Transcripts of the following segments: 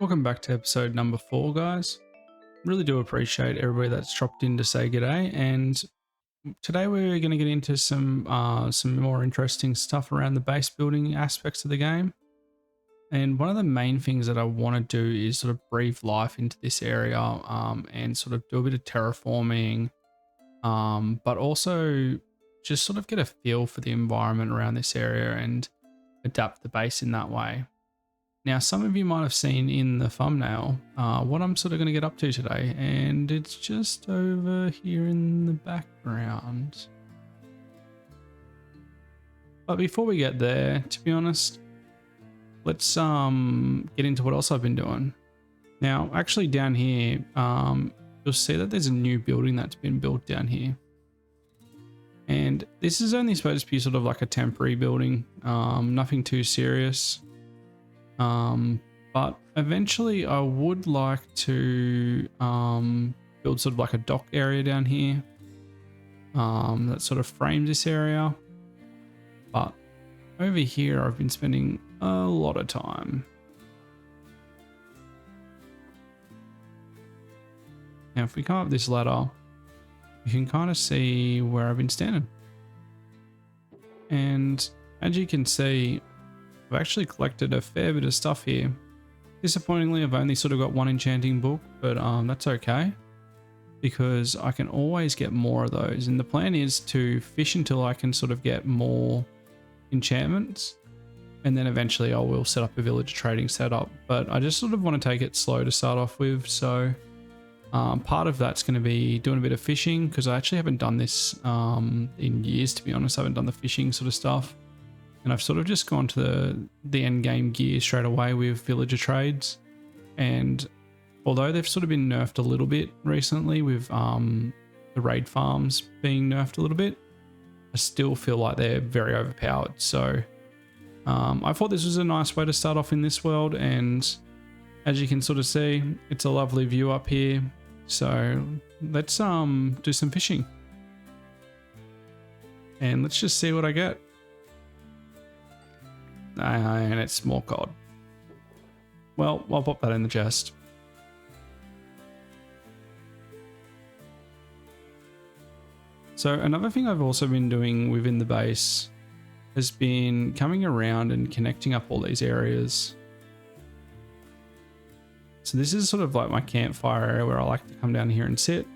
Welcome back to episode number 4, guys. Really do appreciate everybody that's dropped in to say g'day, and today we're going to get into some more interesting stuff around the base building aspects of the game. And one of the main things that I want to do is sort of breathe life into this area and sort of do a bit of terraforming, but also just sort of get a feel for the environment around this area and adapt the base in that way. Now, some of you might have seen in the thumbnail what I'm sort of going to get up to today, and it's just over here in the background. But before we get there, to be honest, let's get into what else I've been doing. Now, actually down here, you'll see that there's a new building that's been built down here. And this is only supposed to be sort of like a temporary building, nothing too serious. But eventually I would like to build sort of like a dock area down here that sort of frames this area. But over here I've been spending a lot of time. Now if we come up this ladder, you can kind of see where I've been standing. And as you can see, I've actually collected a fair bit of stuff here. Disappointingly, I've only sort of got one enchanting book, but that's okay because I can always get more of those. And the plan is to fish until I can sort of get more enchantments, and then eventually I will set up a village trading setup. But I just sort of want to take it slow to start off with. So part of that's going to be doing a bit of fishing because I actually haven't done this in years, to be honest. I haven't done the fishing sort of stuff. And I've sort of just gone to the end game gear straight away with villager trades. And although they've sort of been nerfed a little bit recently with the raid farms being nerfed a little bit, I still feel like they're very overpowered. So I thought this was a nice way to start off in this world. And as you can sort of see, it's a lovely view up here. So let's do some fishing. And let's just see what I get. And it's more cod. Well, I'll pop that in the chest. So another thing I've also been doing within the base has been coming around and connecting up all these areas. So this is sort of like my campfire area where I like to come down here and sit.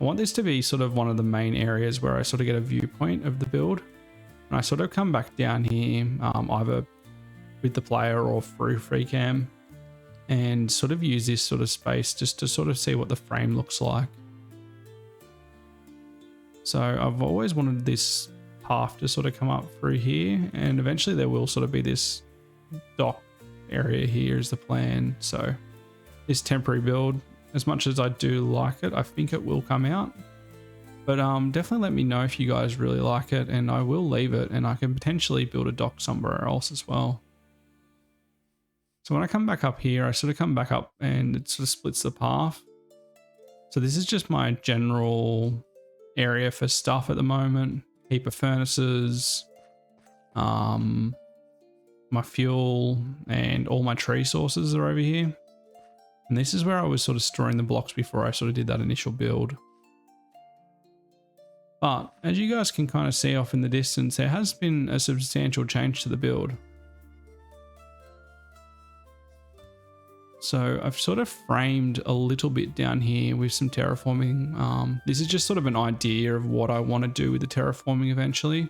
I want this to be sort of one of the main areas where I sort of get a viewpoint of the build. And I sort of come back down here, either with the player or through free cam, and sort of use this sort of space just to sort of see what the frame looks like. So I've always wanted this path to sort of come up through here, and eventually there will sort of be this dock area here is the plan. So this temporary build, as much as I do like it, I think it will come out. But definitely let me know if you guys really like it, and I will leave it, and I can potentially build a dock somewhere else as well. So when I come back up here, I sort of come back up and it sort of splits the path. So this is just my general area for stuff at the moment. Heap of furnaces, my fuel, and all my tree sources are over here. And this is where I was sort of storing the blocks before I sort of did that initial build. But as you guys can kind of see off in the distance, there has been a substantial change to the build. So I've sort of framed a little bit down here with some terraforming. This is just sort of an idea of what I want to do with the terraforming eventually,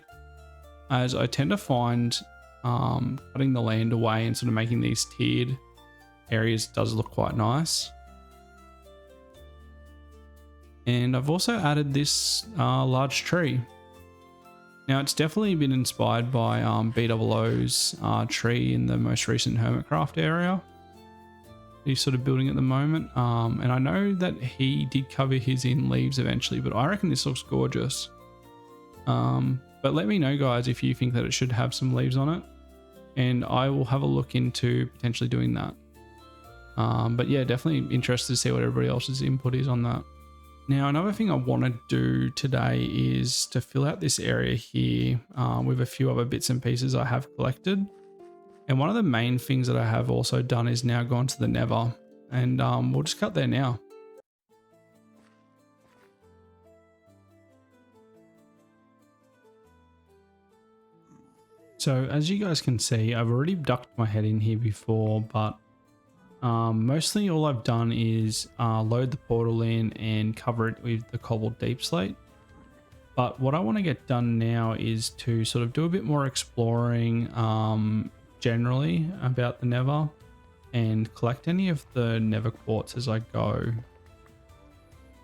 as I tend to find cutting the land away and sort of making these tiered areas does look quite nice. And I've also added this large tree. Now it's definitely been inspired by BOO's tree in the most recent Hermitcraft area he's sort of building at the moment. And I know that he did cover his in leaves eventually, but I reckon this looks gorgeous. But let me know, guys, if you think that it should have some leaves on it, and I will have a look into potentially doing that. But yeah, definitely interested to see what everybody else's input is on that. Now, another thing I want to do today is to fill out this area here with a few other bits and pieces I have collected. And one of the main things that I have also done is now gone to the Nether, and we'll just cut there now. So as you guys can see, I've already ducked my head in here before, but mostly all I've done is load the portal in and cover it with the cobbled deep slate. But what I want to get done now is to sort of do a bit more exploring generally about the Nether and collect any of the Nether quartz as I go.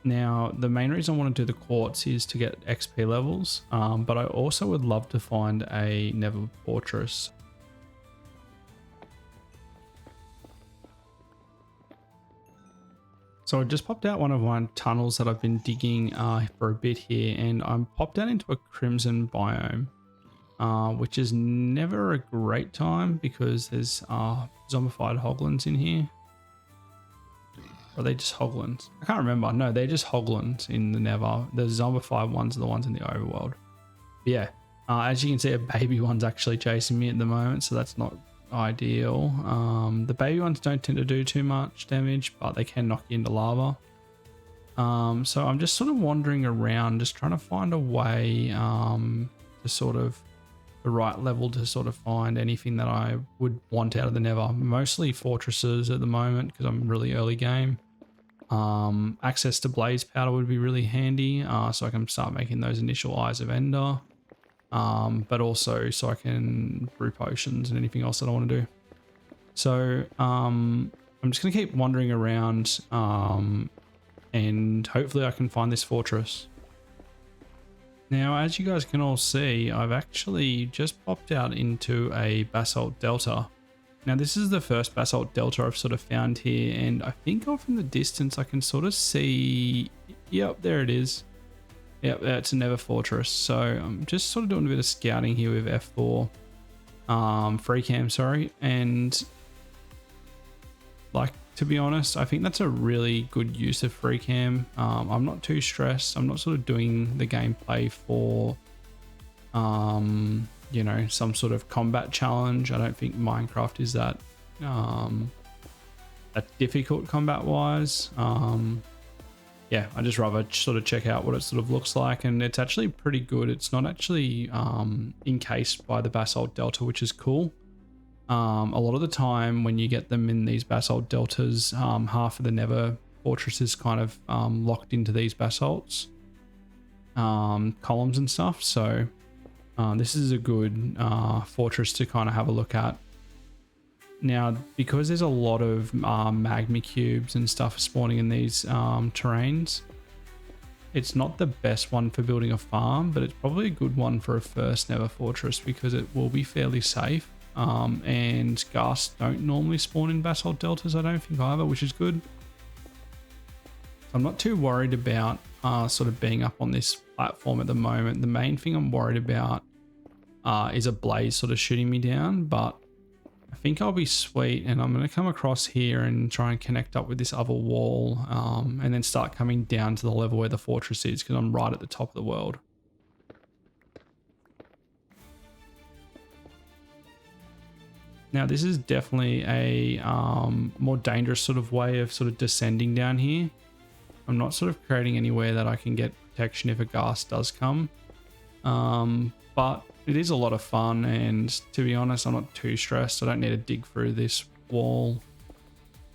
Now, the main reason I want to do the quartz is to get XP levels, but I also would love to find a Nether fortress. So I just popped out one of my tunnels that I've been digging for a bit here, and I'm popped out into a crimson biome, which is never a great time because there's zombified hoglins in here. Or are they just hoglins? I can't remember. No, they're just hoglins in the Nether. The zombified ones are the ones in the overworld. But yeah, as you can see, a baby one's actually chasing me at the moment, so that's not ideal. The baby ones don't tend to do too much damage, but they can knock you into lava. So I'm just sort of wandering around, just trying to find a way to sort of the right level to sort of find anything that I would want out of the Nether. Mostly fortresses at the moment because I'm really early game. Access to blaze powder would be really handy, so I can start making those initial eyes of Ender. But also so I can brew potions and anything else that I want to do. So I'm just going to keep wandering around and hopefully I can find this fortress. Now, as you guys can all see, I've actually just popped out into a basalt delta. Now, this is the first basalt delta I've sort of found here, and I think off in the distance I can sort of see, yep, there it is. Yep, it's a Nether fortress. So I'm just sort of doing a bit of scouting here with F4, free cam, sorry. And like, to be honest, I think that's a really good use of free cam. I'm not too stressed. I'm not sort of doing the gameplay for, you know, some sort of combat challenge. I don't think Minecraft is that, that difficult combat wise. Yeah, I just rather sort of check out what it sort of looks like, and it's actually pretty good. It's not actually encased by the basalt delta, which is cool. A lot of the time when you get them in these basalt deltas, half of the Nether fortress is kind of locked into these basalts columns and stuff. So this is a good fortress to kind of have a look at. Now, because there's a lot of magma cubes and stuff spawning in these terrains, it's not the best one for building a farm, but it's probably a good one for a first Nether fortress because it will be fairly safe. And ghasts don't normally spawn in basalt deltas, I don't think either, which is good. So I'm not too worried about sort of being up on this platform at the moment. The main thing I'm worried about is a blaze sort of shooting me down, but I think I'll be sweet, and I'm going to come across here and try and connect up with this other wall, and then start coming down to the level where the fortress is, because I'm right at the top of the world. Now, this is definitely a more dangerous sort of way of sort of descending down here. I'm not sort of creating anywhere that I can get protection if a ghast does come. But it is a lot of fun, and to be honest, I'm not too stressed. I don't need to dig through this wall.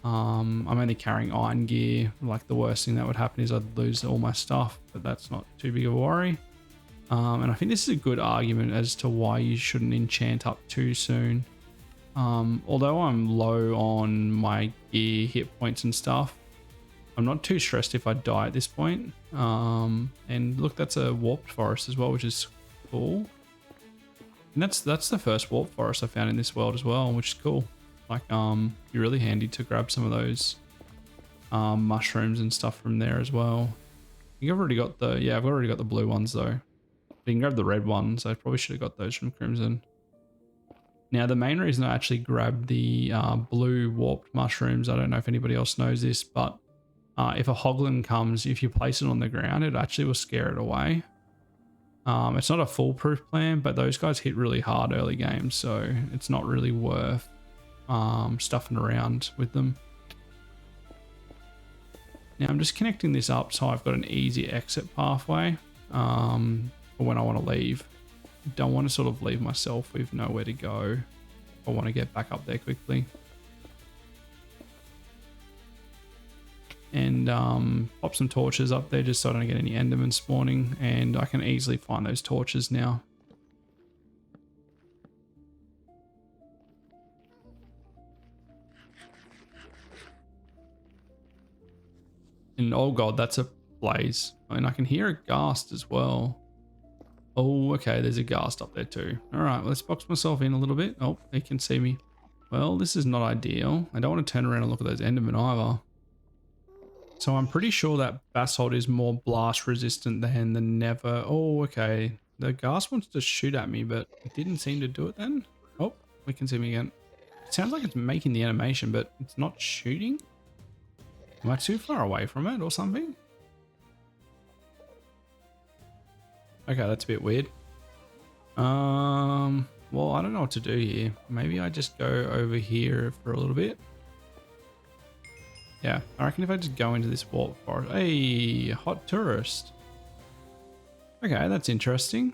I'm only carrying iron gear. Like, the worst thing that would happen is I'd lose all my stuff, but that's not too big of a worry. And I think this is a good argument as to why you shouldn't enchant up too soon. Although I'm low on my gear, hit points and stuff, I'm not too stressed if I die at this point. And look, that's a warped forest as well, which is cool. And that's the first warped forest I found in this world as well, which is cool. Like, be really handy to grab some of those mushrooms and stuff from there as well. I think I've already got I've already got the blue ones though. You can grab the red ones. I probably should have got those from Crimson. Now, the main reason I actually grabbed the blue warped mushrooms, I don't know if anybody else knows this, but if a hoglin comes, if you place it on the ground, it actually will scare it away. It's not a foolproof plan, but those guys hit really hard early games, so it's not really worth stuffing around with them. Now I'm just connecting this up so I've got an easy exit pathway for when I want to leave. Don't want to sort of leave myself with nowhere to go. I want to get back up there quickly. And pop some torches up there just so I don't get any endermen spawning, and I can easily find those torches now. And oh god, that's a blaze. And I can hear a ghast as well. Oh, okay, there's a ghast up there too. All right, let's box myself in a little bit. Oh, he can see me. Well, this is not ideal. I don't want to turn around and look at those endermen either. So I'm pretty sure that basalt is more blast resistant than the Nether. Oh, okay. The ghast wants to shoot at me, but it didn't seem to do it then. Oh, we can see me again. It sounds like it's making the animation, but it's not shooting. Am I too far away from it or something? Okay, that's a bit weird. Well, I don't know what to do here. Maybe I just go over here for a little bit. Yeah, I reckon if I just go into this wall forest. Hey, hot tourist. Okay, that's interesting.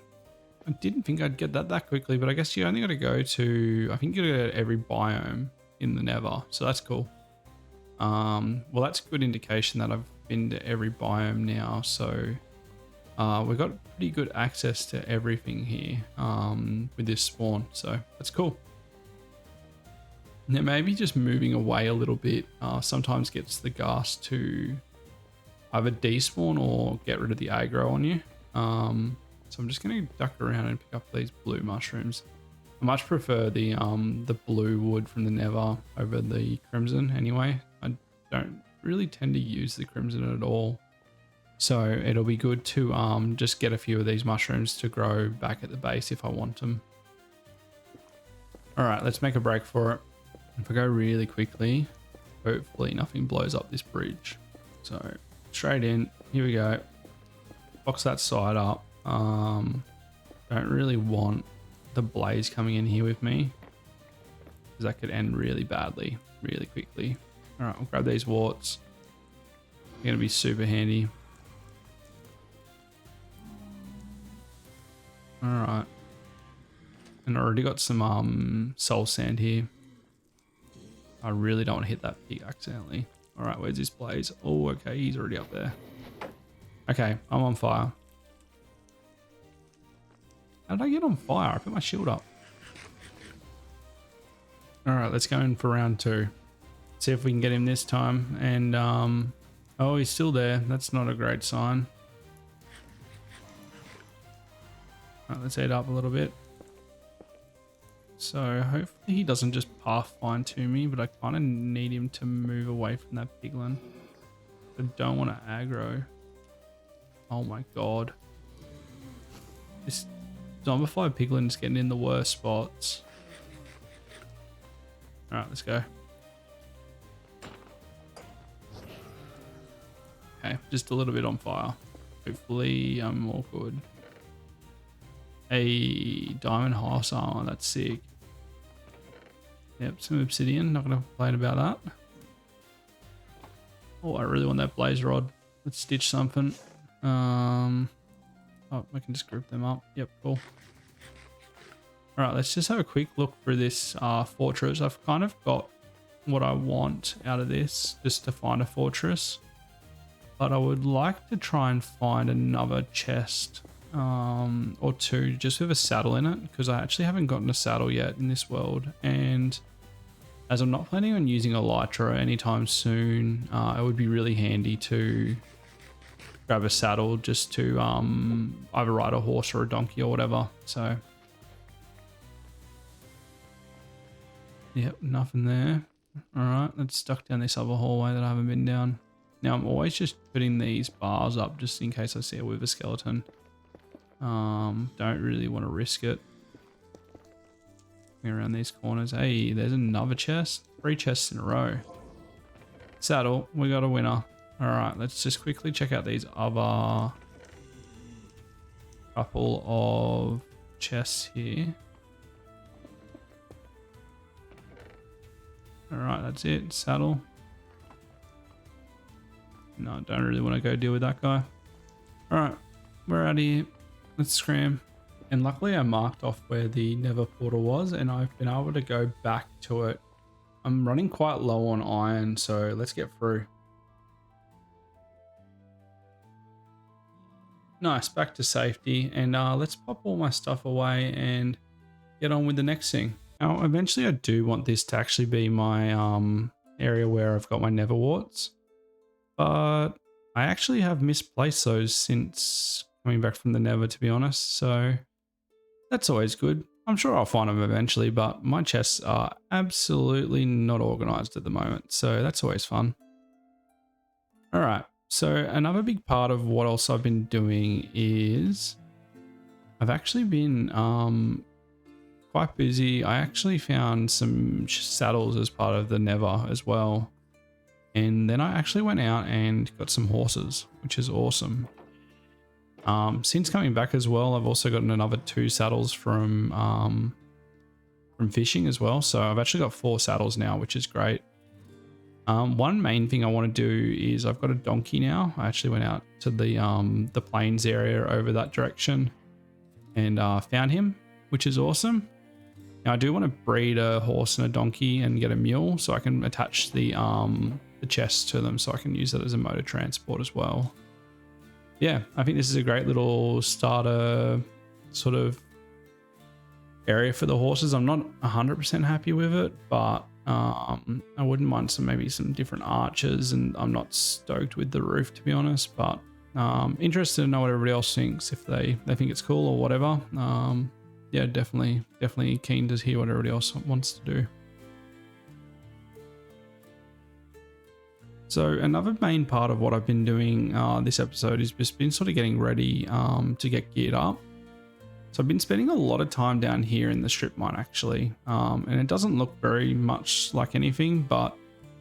I didn't think I'd get that quickly, but I guess you only got to go to, I think you got to go to every biome in the Nether, so that's cool. Well, that's a good indication that I've been to every biome now, so we've got pretty good access to everything here with this spawn, so that's cool. Now maybe just moving away a little bit sometimes gets the ghast to either despawn or get rid of the aggro on you. So I'm just going to duck around and pick up these blue mushrooms. I much prefer the blue wood from the Nether over the crimson anyway. I don't really tend to use the crimson at all. So it'll be good to just get a few of these mushrooms to grow back at the base if I want them. All right, let's make a break for it. If I go really quickly, hopefully nothing blows up this bridge. So straight in, here we go. Box that side up. Don't really want the blaze coming in here with me, because that could end really badly, really quickly. All right, we'll grab these warts. They're gonna be super handy. All right, and I already got some soul sand here. I really don't want to hit that pig accidentally. All right, where's this blaze? Oh, okay, he's already up there. Okay, I'm on fire. How did I get on fire? I put my shield up. All right, let's go in for round 2. See if we can get him this time. And, oh, he's still there. That's not a great sign. All right, let's head up a little bit. So hopefully he doesn't just pathfind to me, but I kind of need him to move away from that piglin. I don't want to aggro. Oh my god. This zombified piglin is getting in the worst spots. Alright, let's go. Okay, just a little bit on fire. Hopefully I'm all good. A diamond horse armor, that's sick. Yep, some obsidian, not gonna complain about that. Oh, I really want that blaze rod. Let's stitch something. Oh, I can just group them up. Yep, cool. All right, let's just have a quick look through this fortress. I've kind of got what I want out of this, just to find a fortress. But I would like to try and find another chest or 2 just with a saddle in it, because I actually haven't gotten a saddle yet in this world. And as I'm not planning on using elytra anytime soon, it would be really handy to grab a saddle just to either ride a horse or a donkey or whatever. So yep, nothing there. All right, let's duck down this other hallway that I haven't been down. Now I'm always just putting these bars up just in case I see a wither skeleton. Don't really want to risk it. Around these corners. Hey, there's another chest. 3 chests in a row. Saddle, we got a winner. All right, let's just quickly check out these other couple of chests here. All right, that's it. Saddle. No, I don't really want to go deal with that guy. All right, we're out of here. Let's scram. And luckily I marked off where the Nether portal was and I've been able to go back to it. I'm running quite low on iron, so let's get through. Nice, back to safety. And let's pop all my stuff away and get on with the next thing. Now, eventually I do want this to actually be my area where I've got my Nether warts. But I actually have misplaced those since coming back from the Nether, to be honest. So that's always good. I'm sure I'll find them eventually, but my chests are absolutely not organized at the moment. So that's always fun. All right. So another big part of what else I've been doing is I've actually been quite busy. I actually found some saddles as part of the Nether as well. And then I actually went out and got some horses, which is awesome. Since coming back as well, I've also gotten another 2 saddles from fishing as well. So I've actually got 4 saddles now, which is great. One main thing I want to do is I've got a donkey now. I actually went out to the plains area over that direction and found him, which is awesome. Now I do want to breed a horse and a donkey and get a mule so I can attach the chests to them so I can use it as a mode of transport as well. Yeah, I think this is a great little starter sort of area for the horses. I'm not 100% happy with it, but I wouldn't mind maybe some different arches, and I'm not stoked with the roof, to be honest, but interested to know what everybody else thinks, if they think it's cool or whatever. Yeah, definitely keen to hear what everybody else wants to do. So another main part of what I've been doing this episode is just been sort of getting ready to get geared up. So I've been spending a lot of time down here in the strip mine actually, and it doesn't look very much like anything, but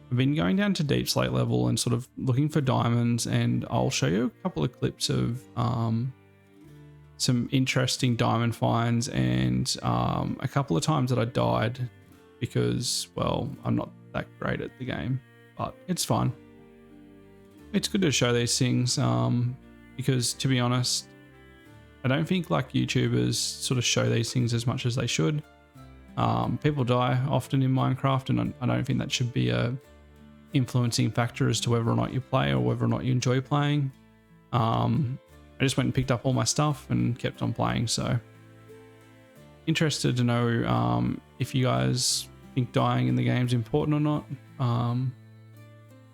I've been going down to deep slate level and sort of looking for diamonds, and I'll show you a couple of clips of some interesting diamond finds and a couple of times that I died because, well, I'm not that great at the game, but it's fine. It's good to show these things because, to be honest, I don't think like YouTubers sort of show these things as much as they should. People die often in Minecraft, and I don't think that should be a influencing factor as to whether or not you play or whether or not you enjoy playing. I just went and picked up all my stuff and kept on playing. So interested to know if you guys think dying in the game is important or not.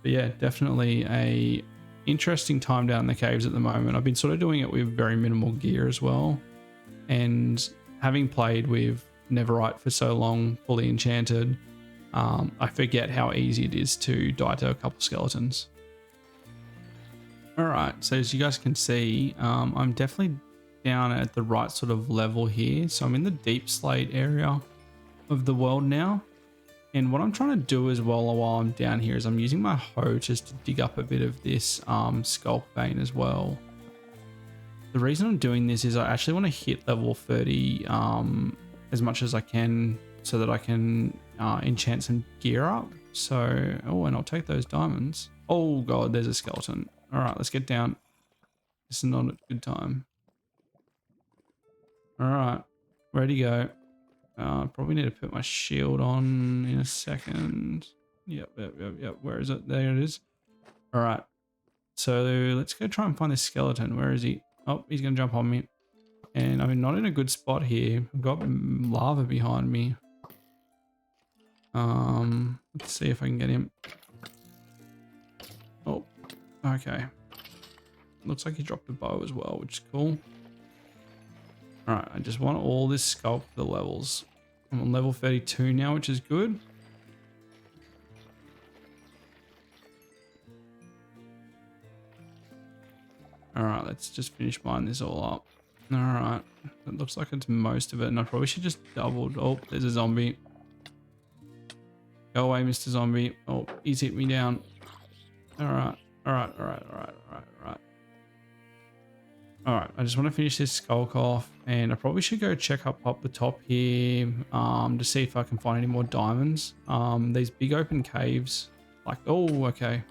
But yeah, definitely a interesting time down in the caves at the moment. I've been sort of doing it with very minimal gear as well, and having played with Netherite for so long, fully enchanted, I forget how easy it is to die to a couple skeletons. All right, so as you guys can see, I'm definitely down at the right sort of level here. So I'm in the deep slate area of the world now. And what I'm trying to do as well while I'm down here is I'm using my hoe just to dig up a bit of this sculk vein as well. The reason I'm doing this is I actually want to hit level 30 as much as I can so that I can enchant some gear up. So, oh, and I'll take those diamonds. Oh God, there's a skeleton. All right, let's get down. This is not a good time. All right, ready to go. Probably need to put my shield on in a second. Yep. Where is it? There it is. All right. So let's go try and find this skeleton. Where is he? Oh, he's going to jump on me. And I'm not in a good spot here. I've got lava behind me. Let's see if I can get him. Oh, okay. Looks like he dropped a bow as well, which is cool. All right, I just want all this sculpt for the levels. I'm on level 32 now, which is good. All right, let's just finish mining this all up. All right, it looks like it's most of it, and I probably should just double. Oh, there's a zombie. Go away, Mr. Zombie. Oh, he's hit me down. All right. All right, I just want to finish this skulk off, and I probably should go check up the top here to see if I can find any more diamonds. These big open caves, like, oh, okay.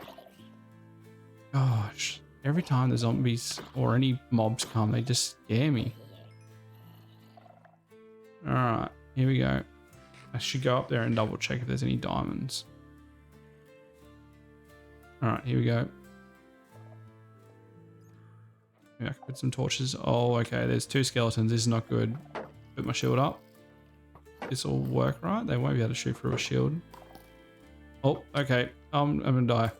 Gosh, every time the zombies or any mobs come, they just scare me. All right, here we go. I should go up there and double check if there's any diamonds. All right, here we go. Maybe I can put some torches. Oh, okay, there's 2 skeletons. This is not good. Put my shield up. This will work, right? They won't be able to shoot through a shield. Oh, okay. I'm gonna die.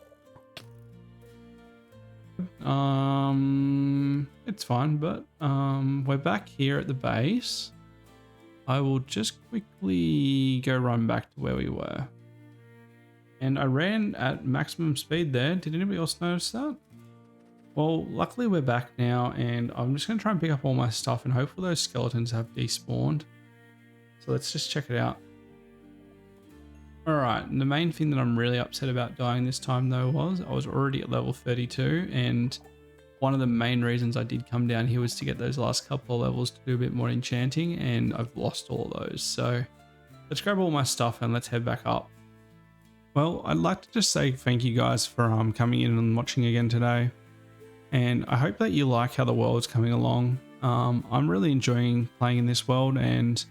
It's fine, but we're back here at the base. I will just quickly go run back to where we were. And I ran at maximum speed there. Did anybody else notice that? Well, luckily we're back now, and I'm just going to try and pick up all my stuff, and hopefully those skeletons have despawned. So let's just check it out. Alright, the main thing that I'm really upset about dying this time though was I was already at level 32, and one of the main reasons I did come down here was to get those last couple of levels to do a bit more enchanting, and I've lost all of those. So let's grab all my stuff and let's head back up. Well, I'd like to just say thank you guys for coming in and watching again today. And I hope that you like how the world's coming along. I'm really enjoying playing in this world, and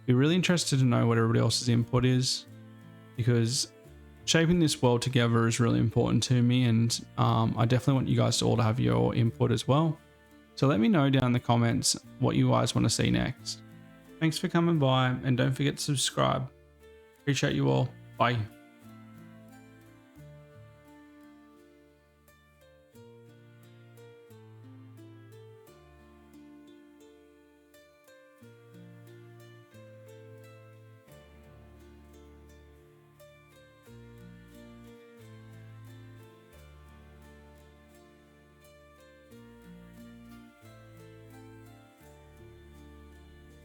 be really interested to know what everybody else's input is, because shaping this world together is really important to me, and I definitely want you guys to all have your input as well. So let me know down in the comments what you guys want to see next. Thanks for coming by, and don't forget to subscribe. Appreciate you all. Bye.